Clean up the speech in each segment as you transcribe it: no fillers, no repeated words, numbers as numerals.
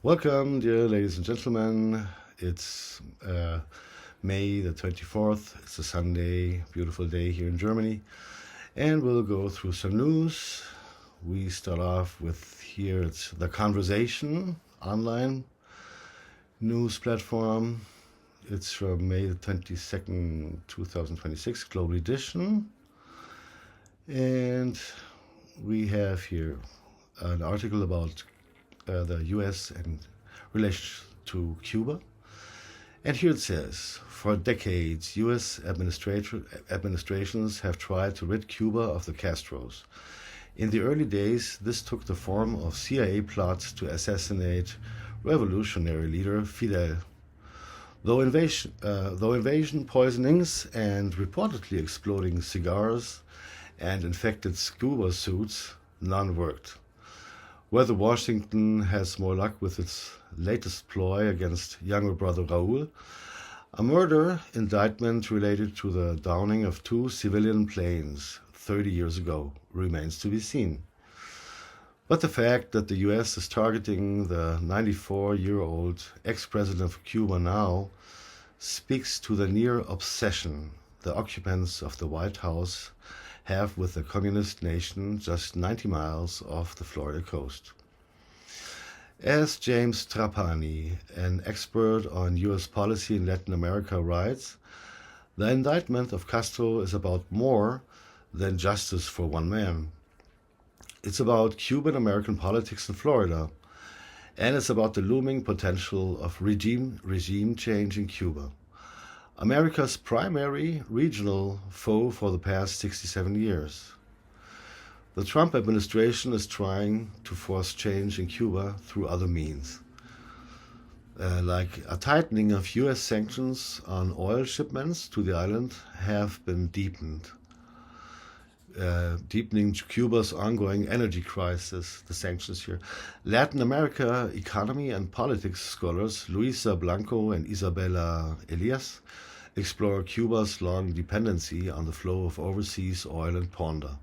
Welcome, dear ladies and gentlemen. It's May the 24th. It's a Sunday, beautiful day here in Germany. And we'll go through some news. We start off with here, it's The Conversation online news platform. It's from May the 22nd, 2026, Global Edition. And we have here an article about the US and relation to Cuba. And here it says, for decades, US administrations have tried to rid Cuba of the Castros. In the early days, this took the form of CIA plots to assassinate revolutionary leader Fidel. Though invasion poisonings and reportedly exploding cigars and infected scuba suits, none worked. Whether Washington has more luck with its latest ploy against younger brother Raul, a murder indictment related to the downing of two civilian planes 30 years ago, remains to be seen. But the fact that the US is targeting the 94-year-old ex-president of Cuba now speaks to the near obsession the occupants of the White House have with the communist nation just 90 miles off the Florida coast. As James Trapani, an expert on US policy in Latin America, writes, the indictment of Castro is about more than justice for one man. It's about Cuban-American politics in Florida, and it's about the looming potential of regime change in Cuba, America's primary regional foe for the past 67 years. The Trump administration is trying to force change in Cuba through other means, like a tightening of US sanctions on oil shipments to the island have been deepened, deepening Cuba's ongoing energy crisis, the sanctions here. Latin America economy and politics scholars Luisa Blanco and Isabella Elias explore Cuba's long dependency on the flow of overseas oil and ponder.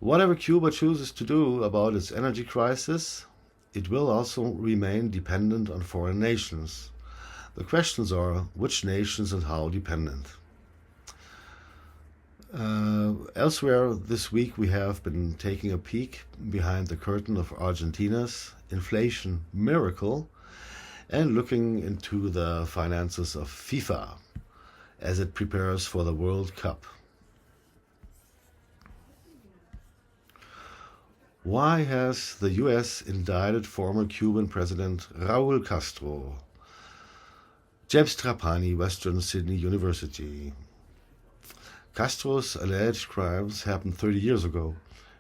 Whatever Cuba chooses to do about its energy crisis, it will also remain dependent on foreign nations. The questions are which nations and how dependent. Elsewhere this week we have been taking a peek behind the curtain of Argentina's inflation miracle and looking into the finances of FIFA as it prepares for the World Cup. Why has the US indicted former Cuban President Raul Castro? James Trapani, Western Sydney University. Castro's alleged crimes happened 30 years ago.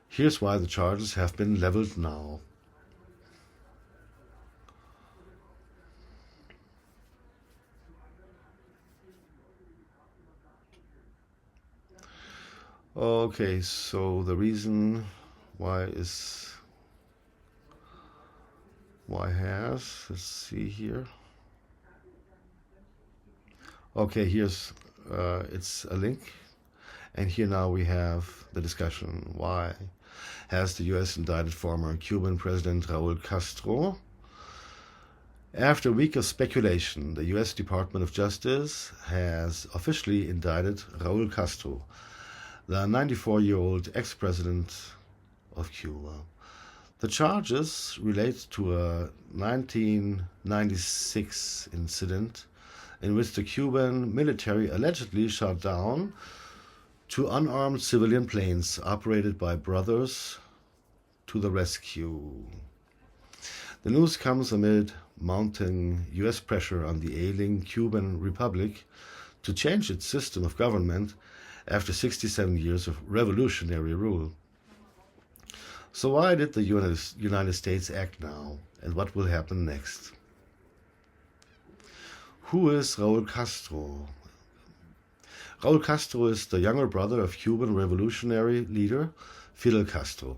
Here's why the charges have been leveled now. Okay, so the reason let's see here. Okay, here's it's a link, and here now we have the discussion. Why has the US indicted former Cuban President Raul Castro? After a week of speculation, the US Department of Justice has officially indicted Raul Castro, the 94-year-old ex-president of Cuba. The charges relate to a 1996 incident in which the Cuban military allegedly shot down two unarmed civilian planes operated by Brothers to the Rescue. The news comes amid mounting US pressure on the ailing Cuban Republic to change its system of government after 67 years of revolutionary rule. So why did the United States act now, and what will happen next? Who is Raul Castro? Raul Castro is the younger brother of Cuban revolutionary leader Fidel Castro.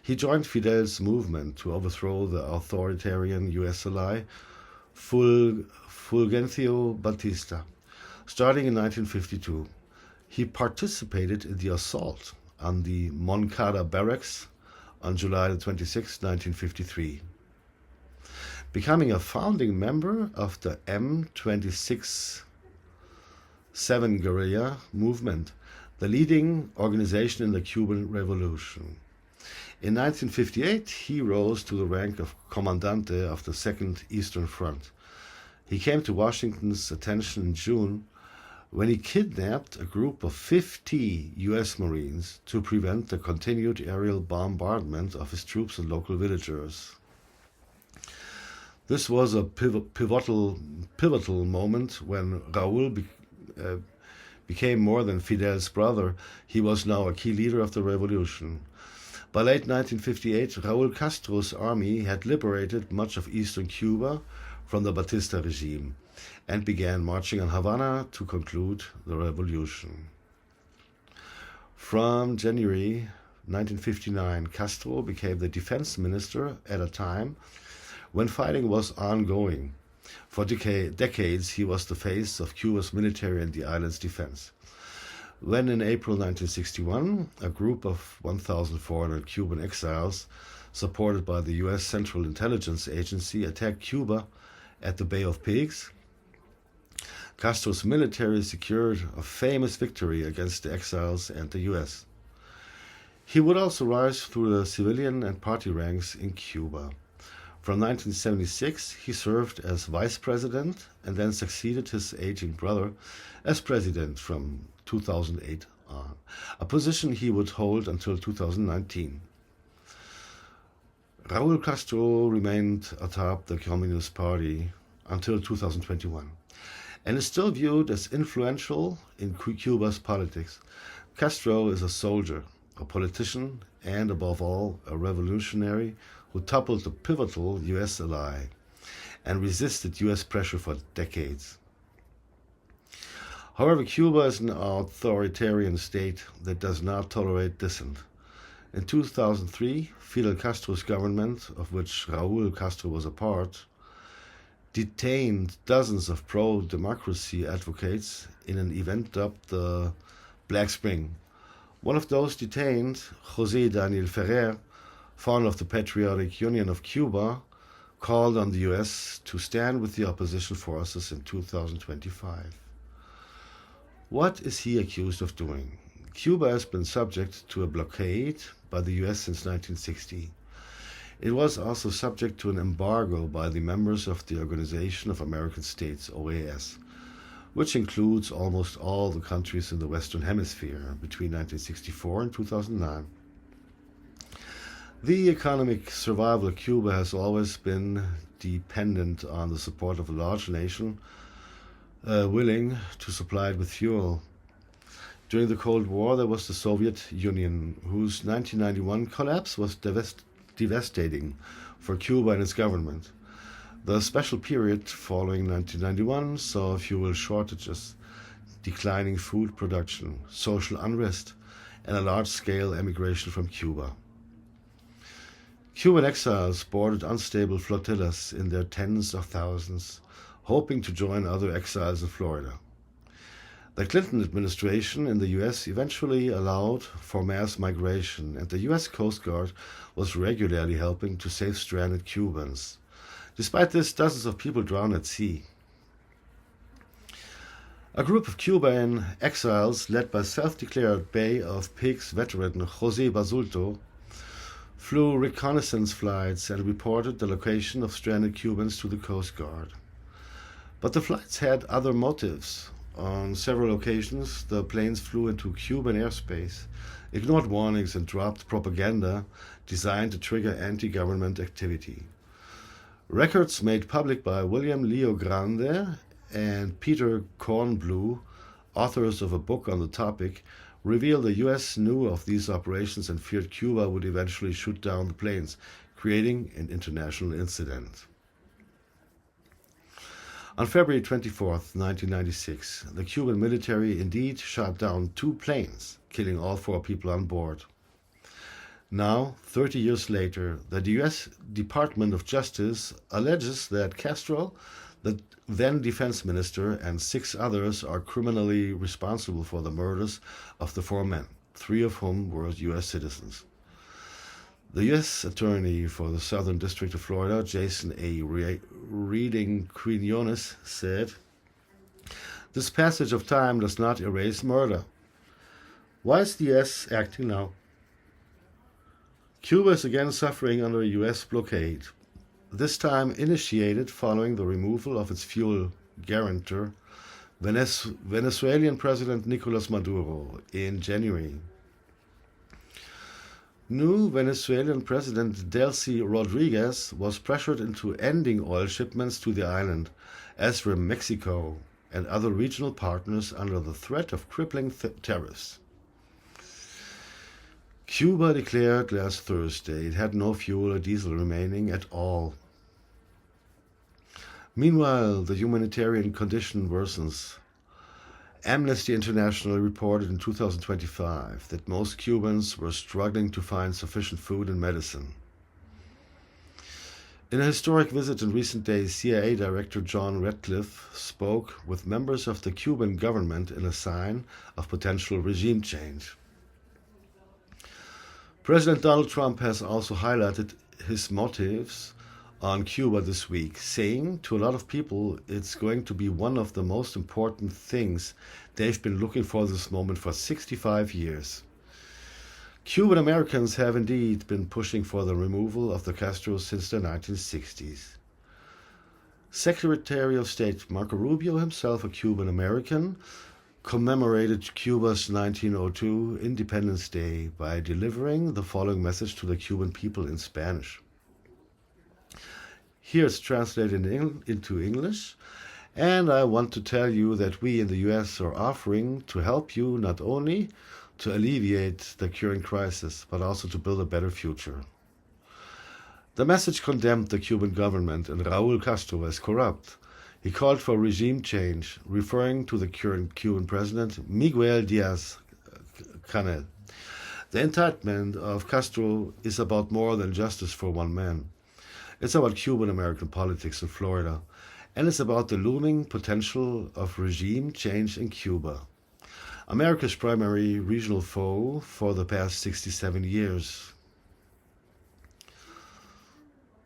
He joined Fidel's movement to overthrow the authoritarian US ally Fulgencio Batista, starting in 1952. He participated in the assault on the Moncada barracks on July 26, 1953. becoming a founding member of the M26-7 guerrilla movement, the leading organization in the Cuban Revolution. In 1958, he rose to the rank of Comandante of the Second Eastern Front. He came to Washington's attention in June when he kidnapped a group of 50 U.S. Marines to prevent the continued aerial bombardment of his troops and local villagers. This was a pivotal moment when Raúl became more than Fidel's brother. He was now a key leader of the revolution. By late 1958, Raúl Castro's army had liberated much of eastern Cuba from the Batista regime and began marching on Havana to conclude the revolution. From January 1959, Castro became the defense minister at a time when fighting was ongoing. For decades, he was the face of Cuba's military and the island's defense. When in April 1961, a group of 1,400 Cuban exiles, supported by the U.S. Central Intelligence Agency, attacked Cuba at the Bay of Pigs, Castro's military secured a famous victory against the exiles and the U.S. He would also rise through the civilian and party ranks in Cuba. From 1976, he served as vice president and then succeeded his aging brother as president from 2008 on, a position he would hold until 2019. Raúl Castro remained atop the Communist Party until 2021 and is still viewed as influential in Cuba's politics. Castro is a soldier, a politician, and above all, a revolutionary who toppled the pivotal U.S. ally and resisted U.S. pressure for decades. However, Cuba is an authoritarian state that does not tolerate dissent. In 2003, Fidel Castro's government, of which Raúl Castro was a part, detained dozens of pro-democracy advocates in an event dubbed the Black Spring. One of those detained, José Daniel Ferrer, founder of the Patriotic Union of Cuba, called on the U.S. to stand with the opposition forces in 2025. What is he accused of doing? Cuba has been subject to a blockade by the U.S. since 1960. It was also subject to an embargo by the members of the Organization of American States, OAS, which includes almost all the countries in the Western Hemisphere between 1964 and 2009. The economic survival of Cuba has always been dependent on the support of a large nation willing to supply it with fuel. During the Cold War, there was the Soviet Union, whose 1991 collapse was devastating for Cuba and its government. The special period following 1991 saw fuel shortages, declining food production, social unrest, and a large-scale emigration from Cuba. Cuban exiles boarded unstable flotillas in their tens of thousands, hoping to join other exiles in Florida. The Clinton administration in the U.S. eventually allowed for mass migration, and the U.S. Coast Guard was regularly helping to save stranded Cubans. Despite this, dozens of people drowned at sea. A group of Cuban exiles, led by self-declared Bay of Pigs veteran José Basulto, flew reconnaissance flights and reported the location of stranded Cubans to the Coast Guard. But the flights had other motives. On several occasions, the planes flew into Cuban airspace, ignored warnings, and dropped propaganda designed to trigger anti-government activity. Records made public by William Leo Grande and Peter Kornblue, authors of a book on the topic, reveal the U.S. knew of these operations and feared Cuba would eventually shoot down the planes, creating an international incident. On February 24, 1996, the Cuban military indeed shot down 2 planes, killing all 4 people on board. Now, 30 years later, the U.S. Department of Justice alleges that Castro, the then defense minister, and 6 others are criminally responsible for the murders of the 4 men, 3 of whom were U.S. citizens. The U.S. Attorney for the Southern District of Florida, Jason A. Reading Quinones, said, "This passage of time does not erase murder. Why is the U.S. acting now? Cuba is again suffering under a U.S. blockade, this time initiated following the removal of its fuel guarantor, Venezuelan President Nicolas Maduro, in January. New Venezuelan President Delcy Rodriguez was pressured into ending oil shipments to the island, as were Mexico and other regional partners under the threat of crippling tariffs. Cuba declared last Thursday it had no fuel or diesel remaining at all. Meanwhile, the humanitarian condition worsens. Amnesty International reported in 2025 that most Cubans were struggling to find sufficient food and medicine. In a historic visit in recent days, CIA Director John Ratcliffe spoke with members of the Cuban government in a sign of potential regime change. President Donald Trump has also highlighted his motives on Cuba this week, saying to a lot of people it's going to be one of the most important things they've been looking for this moment for 65 years. Cuban Americans have indeed been pushing for the removal of the Castros since the 1960s. Secretary of State Marco Rubio, himself a Cuban American, commemorated Cuba's 1902 Independence Day by delivering the following message to the Cuban people in Spanish. Here it's translated into English, and I want to tell you that we in the U.S. are offering to help you not only to alleviate the current crisis, but also to build a better future. The message condemned the Cuban government and Raúl Castro as corrupt. He called for regime change, referring to the current Cuban president, Miguel Díaz-Canel. The indictment of Castro is about more than justice for one man. It's about Cuban-American politics in Florida, and it's about the looming potential of regime change in Cuba, America's primary regional foe for the past 67 years.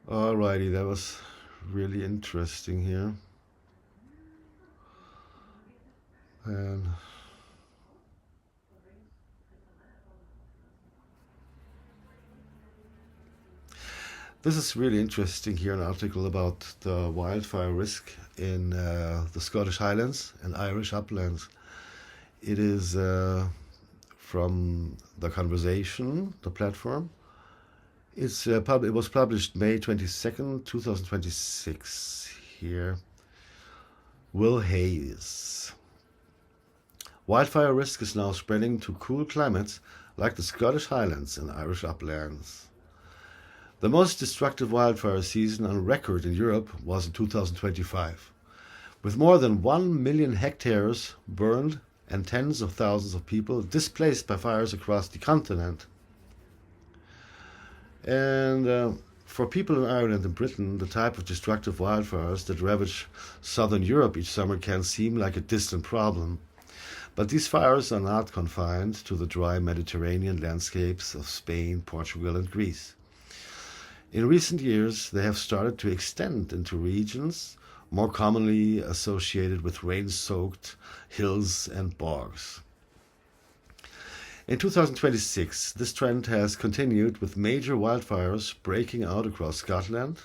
Alrighty, that was really interesting here. And this is really interesting here, an article about the wildfire risk in the Scottish Highlands and Irish Uplands. It is from The Conversation, the platform. It was published May 22nd, 2026 here. Will Hayes. Wildfire risk is now spreading to cool climates like the Scottish Highlands and Irish Uplands. The most destructive wildfire season on record in Europe was in 2025, with more than 1 million hectares burned and tens of thousands of people displaced by fires across the continent. And for people in Ireland and Britain, the type of destructive wildfires that ravage southern Europe each summer can seem like a distant problem. But these fires are not confined to the dry Mediterranean landscapes of Spain, Portugal, and Greece. In recent years, they have started to extend into regions more commonly associated with rain-soaked hills and bogs. In 2026, this trend has continued with major wildfires breaking out across Scotland,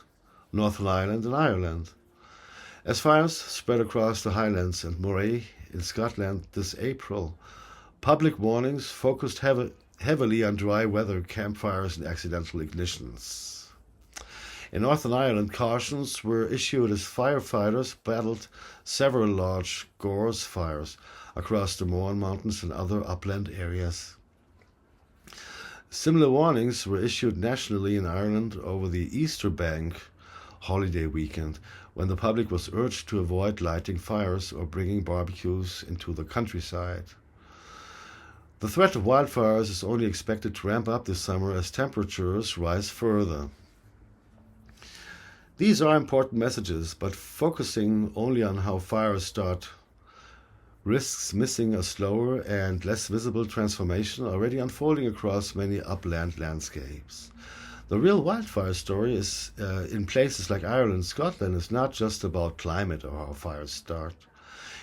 Northern Ireland, and Ireland. As fires spread across the Highlands and Moray in Scotland this April, public warnings focused heavily on dry weather, campfires, and accidental ignitions. In Northern Ireland, cautions were issued as firefighters battled several large gorse fires across the Mourne Mountains and other upland areas. Similar warnings were issued nationally in Ireland over the Easter Bank holiday weekend, when the public was urged to avoid lighting fires or bringing barbecues into the countryside. The threat of wildfires is only expected to ramp up this summer as temperatures rise further. These are important messages, but focusing only on how fires start risks missing a slower and less visible transformation already unfolding across many upland landscapes. The real wildfire story is in places like Ireland and Scotland is not just about climate or how fires start.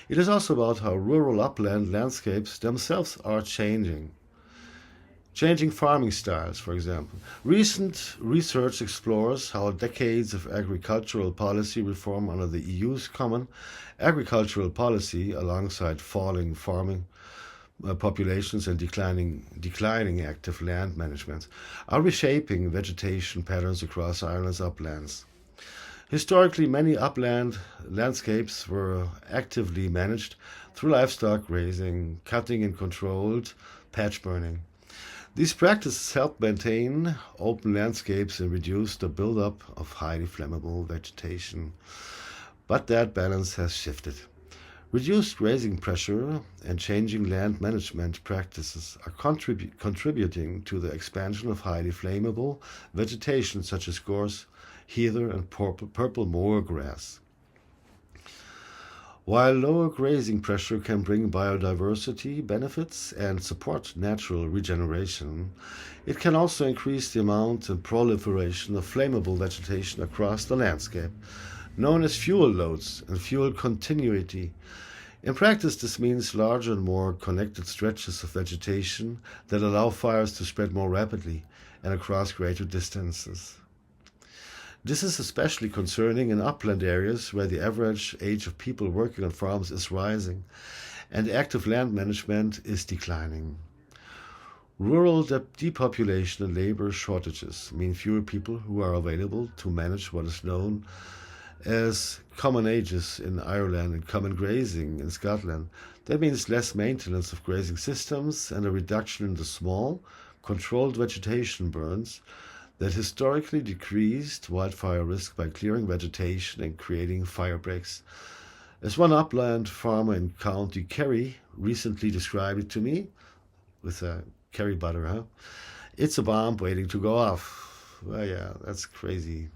It is also about how rural upland landscapes themselves are changing. Changing farming styles, for example. Recent research explores how decades of agricultural policy reform under the EU's common agricultural policy, alongside falling farming populations and declining active land management, are reshaping vegetation patterns across Ireland's uplands. Historically, many upland landscapes were actively managed through livestock grazing, cutting, and controlled patch burning. These practices help maintain open landscapes and reduce the buildup of highly flammable vegetation. But that balance has shifted. Reduced grazing pressure and changing land management practices are contributing to the expansion of highly flammable vegetation such as gorse, heather, and purple moor grass. While lower grazing pressure can bring biodiversity benefits and support natural regeneration, it can also increase the amount and proliferation of flammable vegetation across the landscape, known as fuel loads and fuel continuity. In practice, this means larger and more connected stretches of vegetation that allow fires to spread more rapidly and across greater distances. This is especially concerning in upland areas where the average age of people working on farms is rising and active land management is declining. Rural depopulation and labor shortages mean fewer people who are available to manage what is known as common ages in Ireland and common grazing in Scotland. That means less maintenance of grazing systems and a reduction in the small, controlled vegetation burns that historically decreased wildfire risk by clearing vegetation and creating fire breaks. As one upland farmer in County Kerry recently described it to me, with a Kerry butter, huh? It's a bomb waiting to go off. Well, yeah, that's crazy.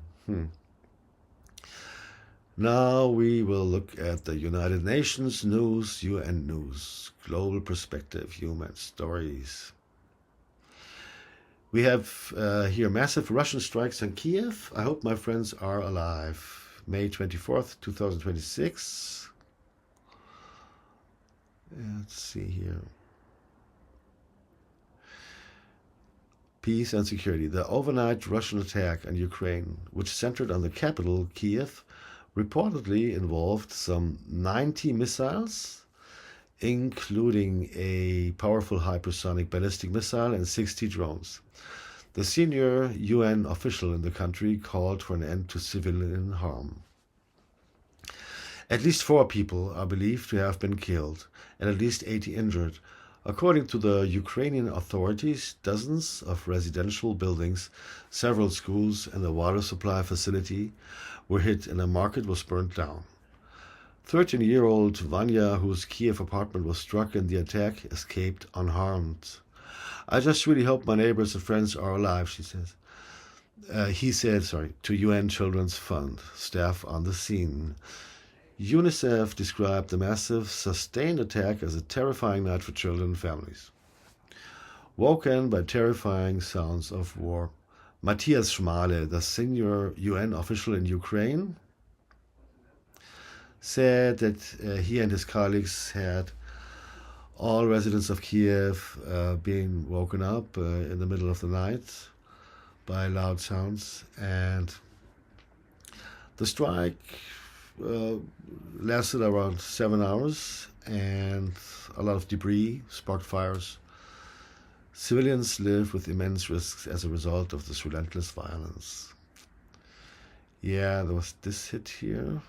Now we will look at the United Nations news, UN news, global perspective, human stories. We have here massive Russian strikes on Kiev. I hope my friends are alive. May 24th, 2026. Let's see here. Peace and security. The overnight Russian attack on Ukraine, which centered on the capital, Kiev, reportedly involved some 90 missiles, including a powerful hypersonic ballistic missile and 60 drones. The senior UN official in the country called for an end to civilian harm. At least 4 people are believed to have been killed and at least 80 injured. According to the Ukrainian authorities, dozens of residential buildings, several schools, and a water supply facility were hit and a market was burnt down. 13-year-old Vanya, whose Kiev apartment was struck in the attack, escaped unharmed. I just really hope my neighbors and friends are alive, she says. He said, to UN Children's Fund staff on the scene. UNICEF described the massive, sustained attack as a terrifying night for children and families. Woken by terrifying sounds of war, Matthias Schmale, the senior UN official in Ukraine, said that he and his colleagues had all residents of Kiev being woken up in the middle of the night by loud sounds, and the strike lasted around 7 hours, and a lot of debris sparked fires. Civilians live with immense risks as a result of this relentless violence. Yeah, there was this hit here.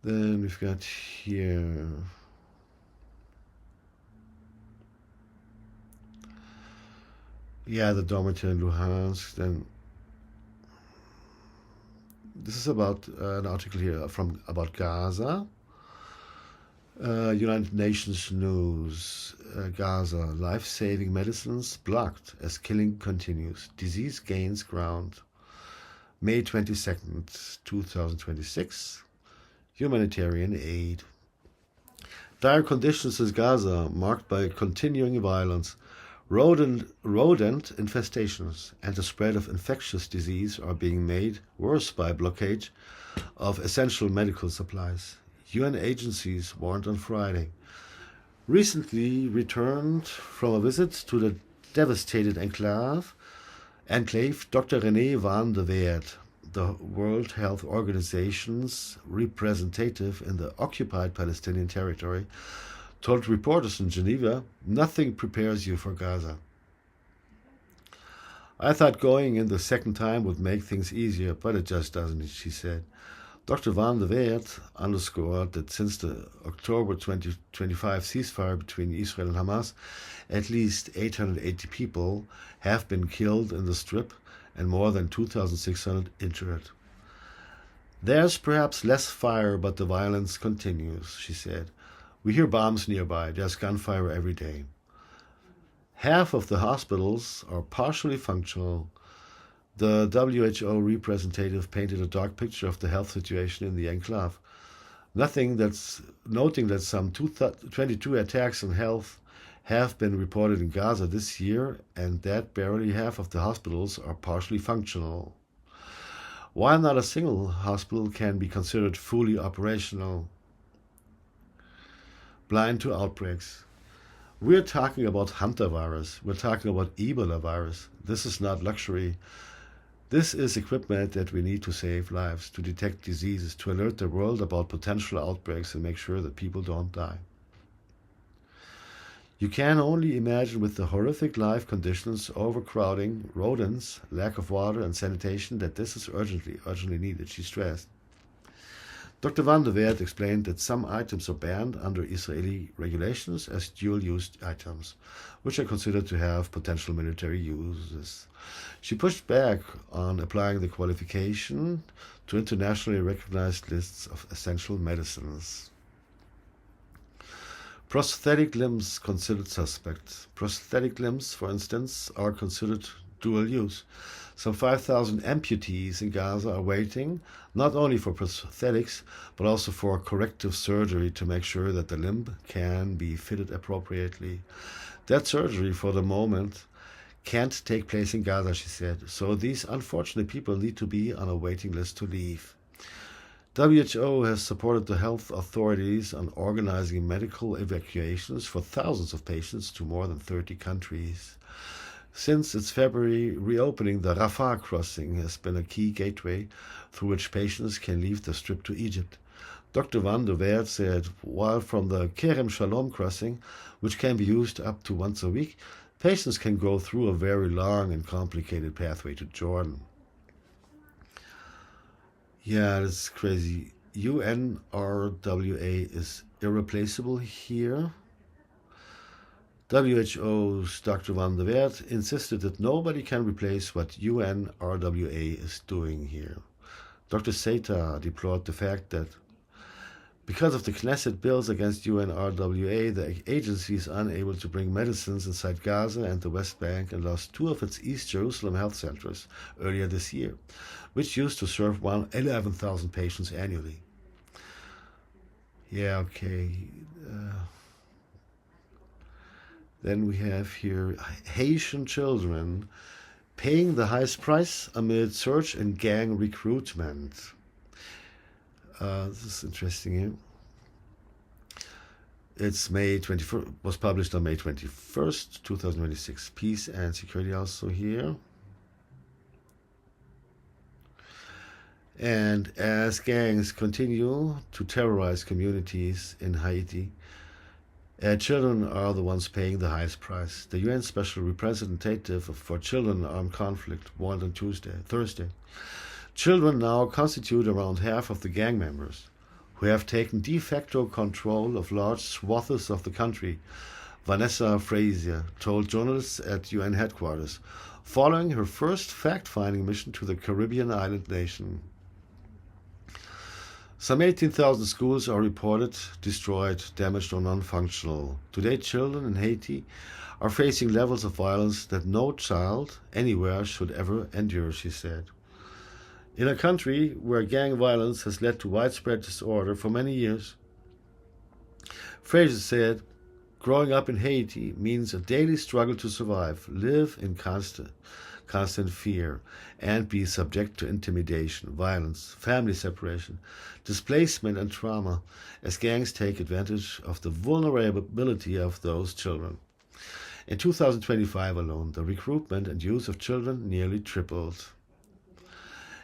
Then we've got here. Yeah, the dormitory in Luhansk. Then this is about an article here about Gaza. United Nations news. Gaza, life-saving medicines blocked as killing continues. Disease gains ground. May 22nd, 2026. Humanitarian aid. Dire conditions in Gaza, marked by continuing violence. Rodent infestations and the spread of infectious disease are being made worse by blockade of essential medical supplies. UN agencies warned on Friday. Recently returned from a visit to the devastated enclave, Dr. René van der Weert, the World Health Organization's representative in the occupied Palestinian territory, told reporters in Geneva, "Nothing prepares you for Gaza." "I thought going in the second time would make things easier, but it just doesn't," she said. Dr. van der Weert underscored that since the October 2025 ceasefire between Israel and Hamas, at least 880 people have been killed in the Strip and more than 2,600 injured. "There's perhaps less fire, but the violence continues," she said. "We hear bombs nearby. There's gunfire every day." Half of the hospitals are partially functional. The WHO representative painted a dark picture of the health situation in the enclave, noting that some 22 attacks on health have been reported in Gaza this year and that barely half of the hospitals are partially functional. While not a single hospital can be considered fully operational. Blind to outbreaks. We're talking about hantavirus. We're talking about Ebola virus. This is not luxury. This is equipment that we need to save lives, to detect diseases, to alert the world about potential outbreaks and make sure that people don't die. You can only imagine with the horrific life conditions, overcrowding, rodents, lack of water and sanitation that this is urgently needed, she stressed. Dr. van der Weert explained that some items are banned under Israeli regulations as dual-use items, which are considered to have potential military uses. She pushed back on applying the qualification to internationally recognized lists of essential medicines. Prosthetic limbs considered suspect. Prosthetic limbs, for instance, are considered dual use. Some 5,000 amputees in Gaza are waiting not only for prosthetics, but also for corrective surgery to make sure that the limb can be fitted appropriately. That surgery, for the moment, can't take place in Gaza, she said, so these unfortunate people need to be on a waiting list to leave. WHO has supported the health authorities on organizing medical evacuations for thousands of patients to more than 30 countries. Since its February reopening, the Rafah crossing has been a key gateway through which patients can leave the Strip to Egypt. Dr. van der Weert said, while from the Kerem Shalom crossing, which can be used up to once a week, patients can go through a very long and complicated pathway to Jordan. Yeah, that's crazy. UNRWA is irreplaceable here. WHO's Dr. van der Weert insisted that nobody can replace what UNRWA is doing here. Dr. Seta deplored the fact that because of the Knesset bills against UNRWA, the agency is unable to bring medicines inside Gaza and the West Bank and lost 2 of its East Jerusalem health centers earlier this year, which used to serve 11,000 patients annually. Yeah, okay. Then we have here Haitian children paying the highest price amid surge in gang recruitment. This is interesting here. It's was published on May 21st, 2026. Peace and security also here. And as gangs continue to terrorize communities in Haiti, children are the ones paying the highest price. The UN Special Representative for Children in Armed Conflict warned on Thursday. Children now constitute around half of the gang members, who have taken de facto control of large swaths of the country, Vanessa Frazier told journalists at UN headquarters, following her first fact-finding mission to the Caribbean island nation. Some 18,000 schools are reported destroyed, damaged, or non-functional. Today, children in Haiti are facing levels of violence that no child anywhere should ever endure, she said. In a country where gang violence has led to widespread disorder for many years, Fraser said, Growing up in Haiti means a daily struggle to survive, live in constant fear, and be subject to intimidation, violence, family separation, displacement, and trauma as gangs take advantage of the vulnerability of those children. In 2025 alone, the recruitment and use of children nearly tripled.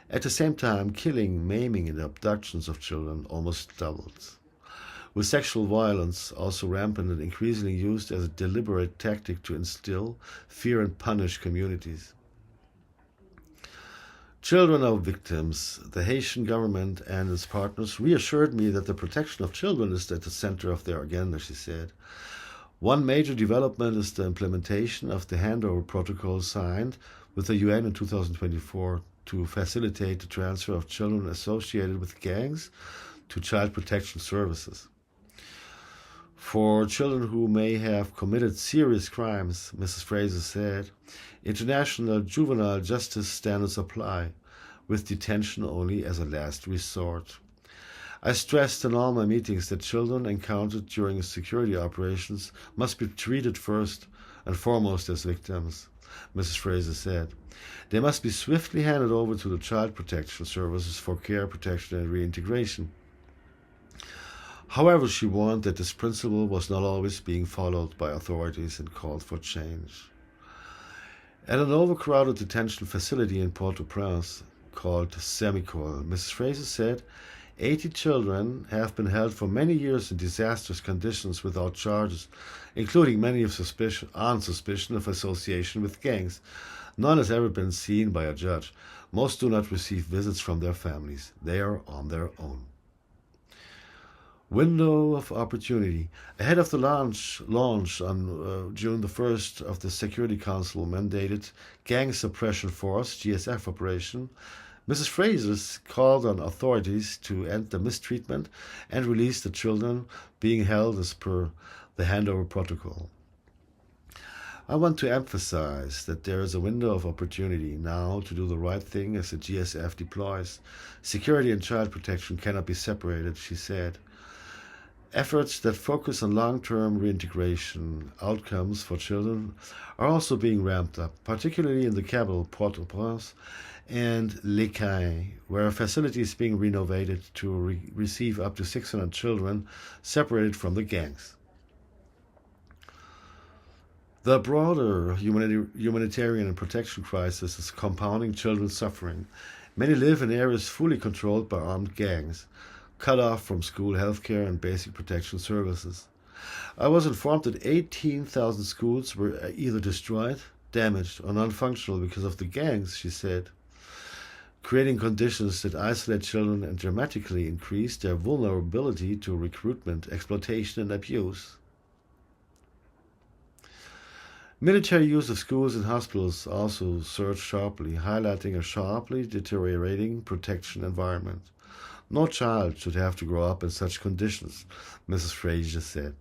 At the same time, killing, maiming, and abductions of children almost doubled, with sexual violence also rampant and increasingly used as a deliberate tactic to instill fear and punish communities. Children are victims. The Haitian government and its partners reassured me that the protection of children is at the center of their agenda, she said. One major development is the implementation of the handover protocol signed with the UN in 2024 to facilitate the transfer of children associated with gangs to child protection services. For children who may have committed serious crimes, Mrs. Fraser said, international juvenile justice standards apply, with detention only as a last resort. I stressed in all my meetings that children encountered during security operations must be treated first and foremost as victims, Mrs. Fraser said. They must be swiftly handed over to the child protection services for care, protection, and reintegration. However, she warned that this principle was not always being followed by authorities and called for change. At an overcrowded detention facility in Port-au-Prince called Semicole, Mrs. Fraser said 80 children have been held for many years in disastrous conditions without charges, including many on suspicion of association with gangs. None has ever been seen by a judge. Most do not receive visits from their families. They are on their own. Window of opportunity. Ahead of the launch on June the 1st of the Security Council mandated Gang Suppression Force, GSF operation, Mrs. Fraser called on authorities to end the mistreatment and release the children being held as per the handover protocol. I want to emphasize that there is a window of opportunity now to do the right thing as the GSF deploys. Security and child protection cannot be separated, she said. Efforts that focus on long-term reintegration outcomes for children are also being ramped up, particularly in the capital, Port-au-Prince, and Les Cayes, where a facility is being renovated to receive up to 600 children separated from the gangs. The broader humanitarian and protection crisis is compounding children's suffering. Many live in areas fully controlled by armed gangs, cut off from school, healthcare, and basic protection services. I was informed that 18,000 schools were either destroyed, damaged, or non-functional because of the gangs, she said, creating conditions that isolate children and dramatically increase their vulnerability to recruitment, exploitation, and abuse. Military use of schools and hospitals also surged sharply, highlighting a sharply deteriorating protection environment. No child should have to grow up in such conditions, Mrs. Fraser said.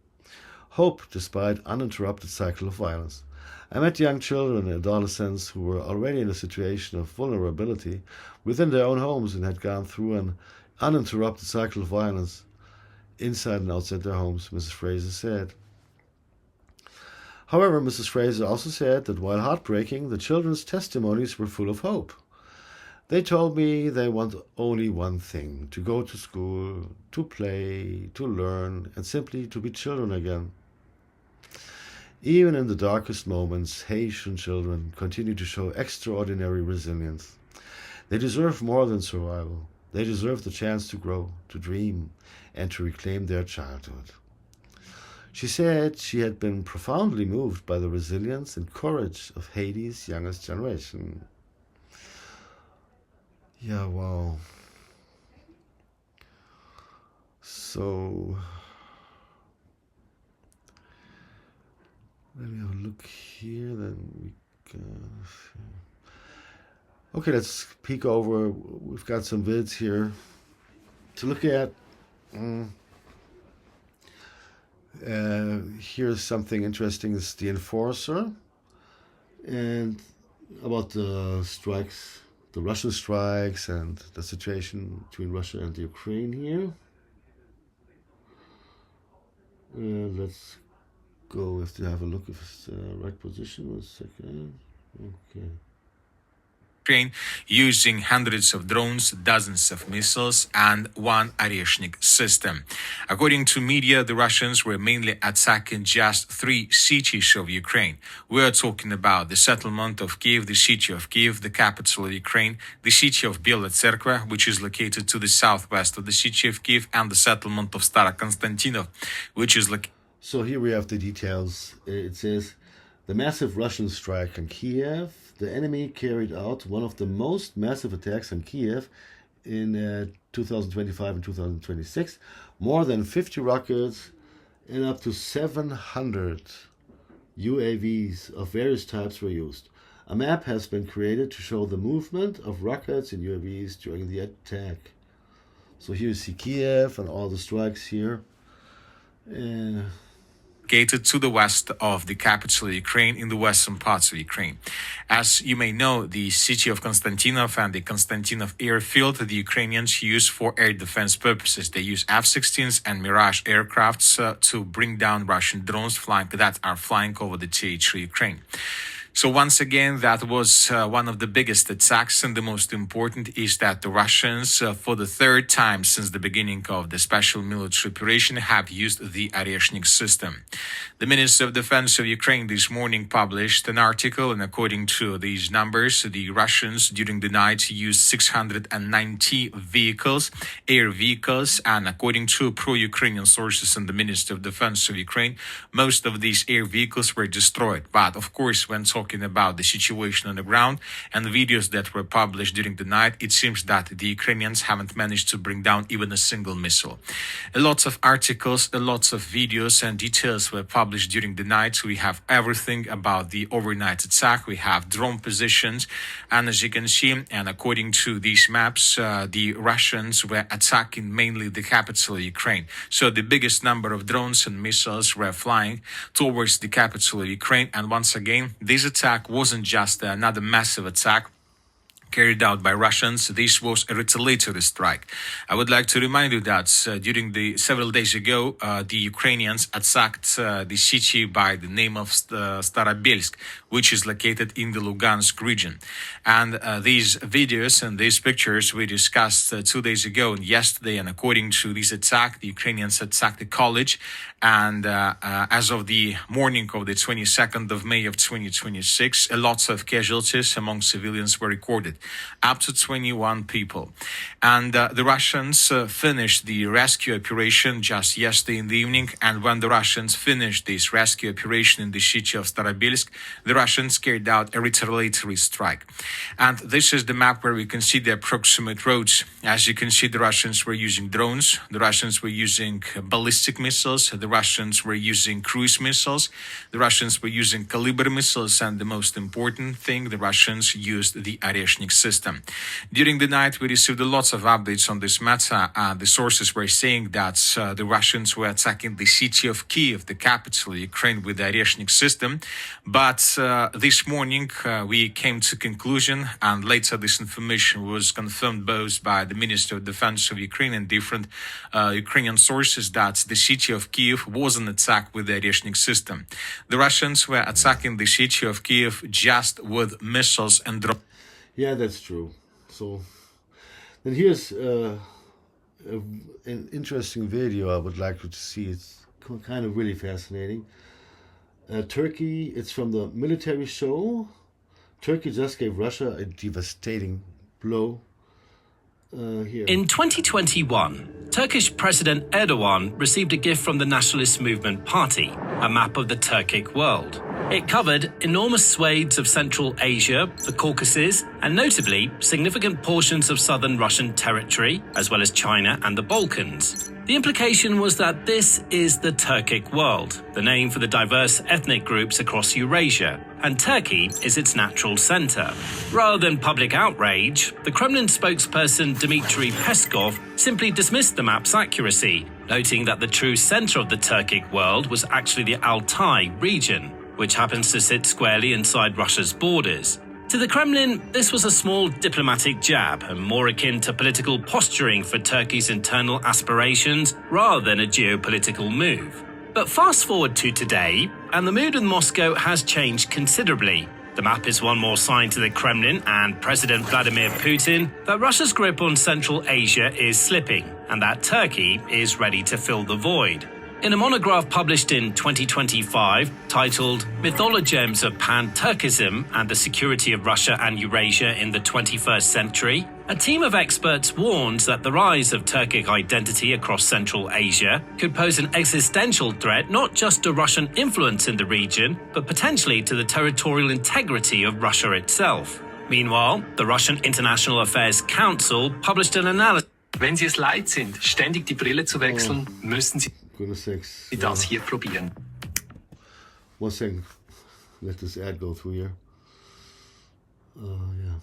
Hope despite uninterrupted cycle of violence. I met young children and adolescents who were already in a situation of vulnerability within their own homes and had gone through an uninterrupted cycle of violence inside and outside their homes, Mrs. Fraser said. However, Mrs. Fraser also said that while heartbreaking, the children's testimonies were full of hope. They told me they want only one thing, to go to school, to play, to learn, and simply to be children again. Even in the darkest moments, Haitian children continue to show extraordinary resilience. They deserve more than survival. They deserve the chance to grow, to dream, and to reclaim their childhood. She said she had been profoundly moved by the resilience and courage of Haiti's youngest generation. Yeah, wow. So, let me have a look here, then we can... Okay, let's peek over. We've got some vids here to look at. Here's something interesting. It's The Enforcer, and about the strikes, the Russian strikes, and the situation between Russia and Ukraine here. Let's go if to have a look if it's the right position. 1 second. Okay. Ukraine, using hundreds of drones, dozens of missiles, and one Oreshnik system. According to media, the Russians were mainly attacking just 3 cities of Ukraine. We are talking about the settlement of Kiev, the city of Kiev, the capital of Ukraine, the city of Biela Tserkva, which is located to the southwest of the city of Kiev, and the settlement of Starokonstantinov, which is located. So here we have the details. It says, the massive Russian strike on Kiev. The enemy carried out one of the most massive attacks on Kiev in 2025 and 2026. More than 50 rockets and up to 700 UAVs of various types were used. A map has been created to show the movement of rockets and UAVs during the attack. So here you see Kiev and all the strikes here. Located to the west of the capital of Ukraine, in the western parts of Ukraine. As you may know, the city of Konstantinov and the Konstantinov airfield, the Ukrainians use for air defense purposes. They use F-16s and Mirage aircrafts to bring down Russian drones that are flying over the territory of Ukraine. So once again, that was one of the biggest attacks, and the most important is that the Russians, for the 3rd time since the beginning of the special military operation, have used the Oreshnik system. The Minister of Defense of Ukraine this morning published an article, and according to these numbers, the Russians during the night used 690 vehicles, air vehicles, and according to pro-Ukrainian sources and the Minister of Defense of Ukraine, most of these air vehicles were destroyed. But of course, when talking about the situation on the ground and the videos that were published during the night, it seems that the Ukrainians haven't managed to bring down even a single missile. A lot of articles, a lot of videos and details were published during the night. We have everything about the overnight attack. We have drone positions, and as you can see, and according to these maps, the Russians were attacking mainly the capital of Ukraine. So the biggest number of drones and missiles were flying towards the capital of Ukraine. And once again, this attack wasn't just another massive attack carried out by Russians. This was a retaliatory strike. I would like to remind you that during the several days ago, the Ukrainians attacked the city by the name of Starobelsk, which is located in the Lugansk region. And these videos and these pictures we discussed 2 days ago and yesterday. And according to this attack, the Ukrainians attacked the college. And as of the morning of the 22nd of May of 2026, lots of casualties among civilians were recorded, up to 21 people. And the Russians finished the rescue operation just yesterday in the evening. And when the Russians finished this rescue operation in the city of Starobelsk, the Russians carried out a retaliatory strike. And this is the map where we can see the approximate roads. As you can see, the Russians were using drones. The Russians were using ballistic missiles. The Russians were using cruise missiles. The Russians were using Kalibr missiles. And the most important thing, the Russians used the Oreshnik system. During the night, we received lots of updates on this matter. The sources were saying that the Russians were attacking the city of Kiev, the capital of Ukraine, with the Oreshnik system. But this morning, we came to conclusion, and later this information was confirmed both by the Minister of Defense of Ukraine and different Ukrainian sources, that the city of Kiev was an attack with the Oreshnik system. The Russians were attacking the city of Kiev just with missiles and drones. Yeah, that's true. So then here's an interesting video I would like you to see. It's kind of really fascinating. Turkey, it's from the military show. Turkey just gave Russia a devastating blow. Here. In 2021, Turkish President Erdogan received a gift from the Nationalist Movement Party, a map of the Turkic world. It covered enormous swathes of Central Asia, the Caucasus, and notably significant portions of southern Russian territory, as well as China and the Balkans. The implication was that this is the Turkic world, the name for the diverse ethnic groups across Eurasia, and Turkey is its natural center. Rather than public outrage, the Kremlin spokesperson Dmitry Peskov simply dismissed the map's accuracy, noting that the true center of the Turkic world was actually the Altai region, which happens to sit squarely inside Russia's borders. To the Kremlin, this was a small diplomatic jab and more akin to political posturing for Turkey's internal aspirations rather than a geopolitical move. But fast forward to today, and the mood in Moscow has changed considerably. The map is one more sign to the Kremlin and President Vladimir Putin that Russia's grip on Central Asia is slipping, and that Turkey is ready to fill the void. In a monograph published in 2025 titled Mythologems of Pan-Turkism and the Security of Russia and Eurasia in the 21st Century, a team of experts warns that the rise of Turkic identity across Central Asia could pose an existential threat not just to Russian influence in the region, but potentially to the territorial integrity of Russia itself. Meanwhile, the Russian International Affairs Council published an analysis. Wenn Sie es leid sind, ständig die Brille zu wechseln, müssen Sie das hier probieren. 1 second. Let this ad go through here. Yeah.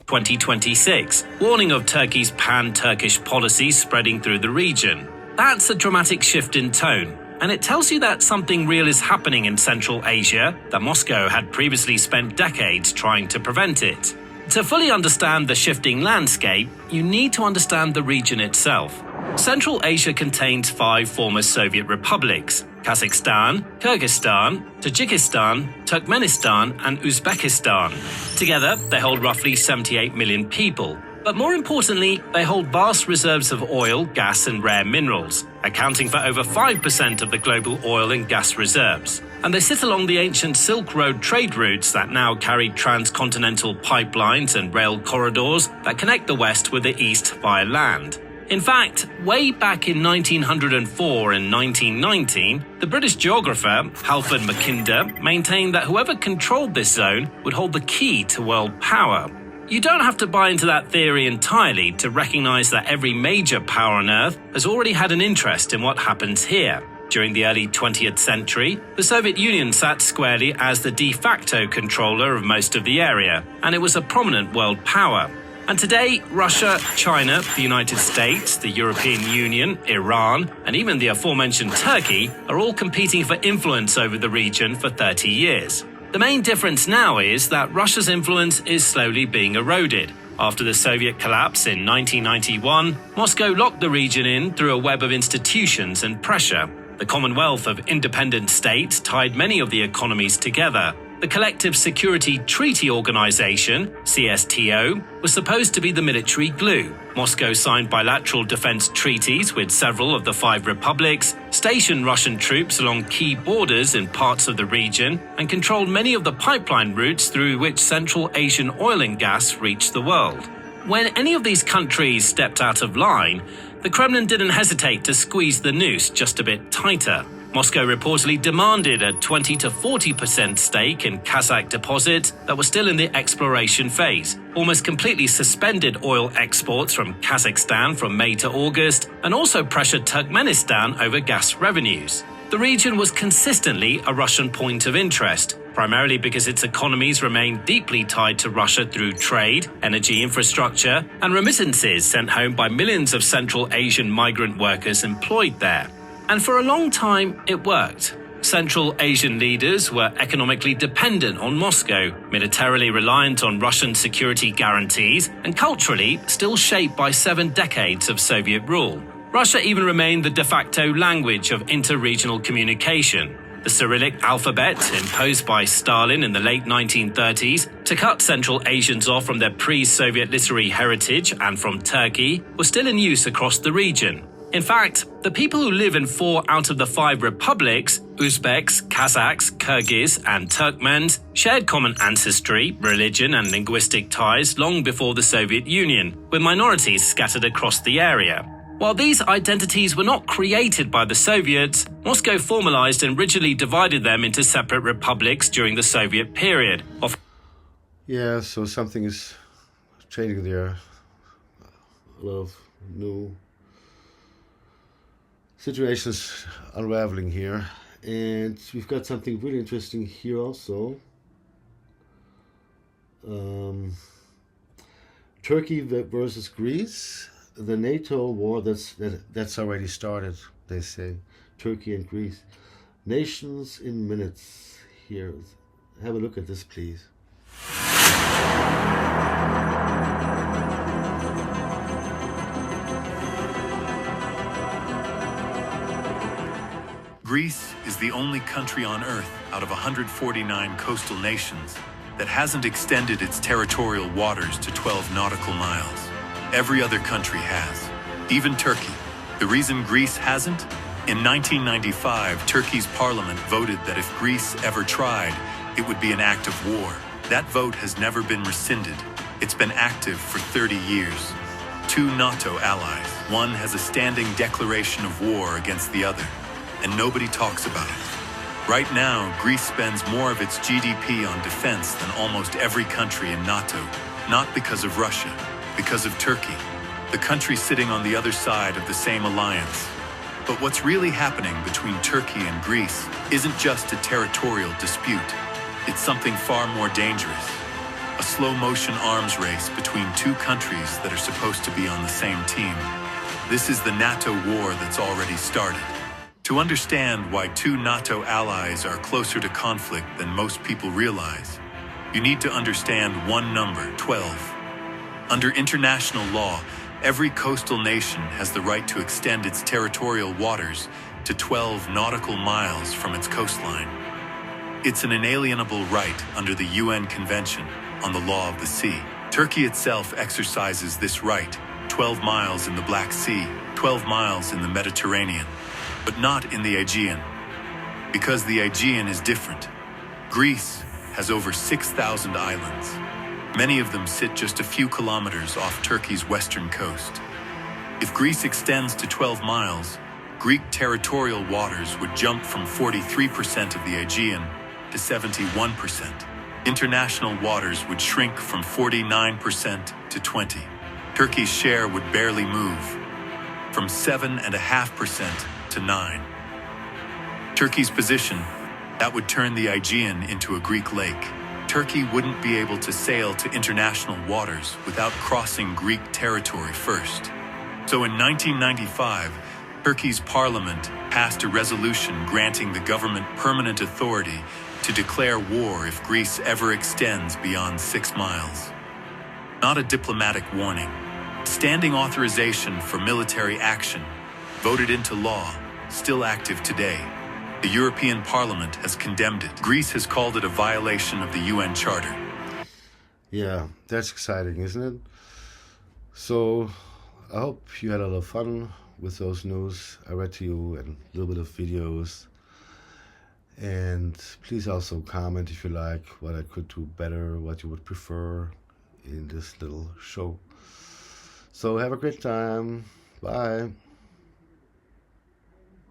2026, warning of Turkey's pan-Turkish policy spreading through the region. That's a dramatic shift in tone, and it tells you that something real is happening in Central Asia, that Moscow had previously spent decades trying to prevent it. To fully understand the shifting landscape, you need to understand the region itself. Central Asia contains 5 former Soviet republics: Kazakhstan, Kyrgyzstan, Tajikistan, Turkmenistan, and Uzbekistan. Together, they hold roughly 78 million people. But more importantly, they hold vast reserves of oil, gas, and rare minerals, accounting for over 5% of the global oil and gas reserves. And they sit along the ancient Silk Road trade routes that now carry transcontinental pipelines and rail corridors that connect the West with the East via land. In fact, way back in 1904 and 1919, the British geographer Halford Mackinder maintained that whoever controlled this zone would hold the key to world power. You don't have to buy into that theory entirely to recognize that every major power on Earth has already had an interest in what happens here. During the early 20th century, the Soviet Union sat squarely as the de facto controller of most of the area, and it was a prominent world power. And today, Russia, China, the United States, the European Union, Iran, and even the aforementioned Turkey are all competing for influence over the region for 30 years. The main difference now is that Russia's influence is slowly being eroded. After the Soviet collapse in 1991, Moscow locked the region in through a web of institutions and pressure. The Commonwealth of Independent States tied many of the economies together. The Collective Security Treaty Organization, CSTO, was supposed to be the military glue. Moscow signed bilateral defense treaties with several of the 5 republics, stationed Russian troops along key borders in parts of the region, and controlled many of the pipeline routes through which Central Asian oil and gas reached the world. When any of these countries stepped out of line, the Kremlin didn't hesitate to squeeze the noose just a bit tighter. Moscow reportedly demanded a 20 to 40% stake in Kazakh deposits that were still in the exploration phase, almost completely suspended oil exports from Kazakhstan from May to August, and also pressured Turkmenistan over gas revenues. The region was consistently a Russian point of interest, primarily because its economies remain deeply tied to Russia through trade, energy infrastructure, and remittances sent home by millions of Central Asian migrant workers employed there. And for a long time, it worked. Central Asian leaders were economically dependent on Moscow, militarily reliant on Russian security guarantees, and culturally still shaped by 7 decades of Soviet rule. Russia even remained the de facto language of inter-regional communication. The Cyrillic alphabet, imposed by Stalin in the late 1930s to cut Central Asians off from their pre-Soviet literary heritage and from Turkey, was still in use across the region. In fact, the people who live in 4 out of the 5 republics, Uzbeks, Kazakhs, Kyrgyz, and Turkmens, shared common ancestry, religion, and linguistic ties long before the Soviet Union, with minorities scattered across the area. While these identities were not created by the Soviets, Moscow formalized and rigidly divided them into separate republics during the Soviet period. Yeah, so something is changing there. A lot of new situations unraveling here, and we've got something really interesting here also. Turkey versus Greece, the NATO war that's already started. They say Turkey and Greece, nations in minutes. Here, have a look at this, please. Greece is the only country on Earth out of 149 coastal nations that hasn't extended its territorial waters to 12 nautical miles. Every other country has, even Turkey. The reason Greece hasn't? In 1995, Turkey's parliament voted that if Greece ever tried, it would be an act of war. That vote has never been rescinded. It's been active for 30 years. Two NATO allies. One has a standing declaration of war against the other, and nobody talks about it. Right now, Greece spends more of its GDP on defense than almost every country in NATO. Not because of Russia, because of Turkey, the country sitting on the other side of the same alliance. But what's really happening between Turkey and Greece isn't just a territorial dispute. It's something far more dangerous. A slow-motion arms race between two countries that are supposed to be on the same team. This is the NATO war that's already started. To understand why two NATO allies are closer to conflict than most people realize, you need to understand one number, 12. Under international law, every coastal nation has the right to extend its territorial waters to 12 nautical miles from its coastline. It's an inalienable right under the UN Convention on the Law of the Sea. Turkey itself exercises this right, 12 miles in the Black Sea, 12 miles in the Mediterranean, but not in the Aegean, because the Aegean is different. Greece has over 6,000 islands. Many of them sit just a few kilometers off Turkey's western coast. If Greece extends to 12 miles, Greek territorial waters would jump from 43% of the Aegean to 71%. International waters would shrink from 49% to 20%. Turkey's share would barely move, from 7.5% to 9%. Turkey's position, that would turn the Aegean into a Greek lake. Turkey wouldn't be able to sail to international waters without crossing Greek territory first. So in 1995, Turkey's parliament passed a resolution granting the government permanent authority to declare war if Greece ever extends beyond 6 miles. Not a diplomatic warning. Standing authorization for military action, voted into law, still active today. The European Parliament has condemned it. Greece has called it a violation of the UN Charter. Yeah, that's exciting, isn't it? So, I hope you had a lot of fun with those news I read to you and a little bit of videos. And please also comment if you like what I could do better, what you would prefer in this little show. So have a great time. Bye.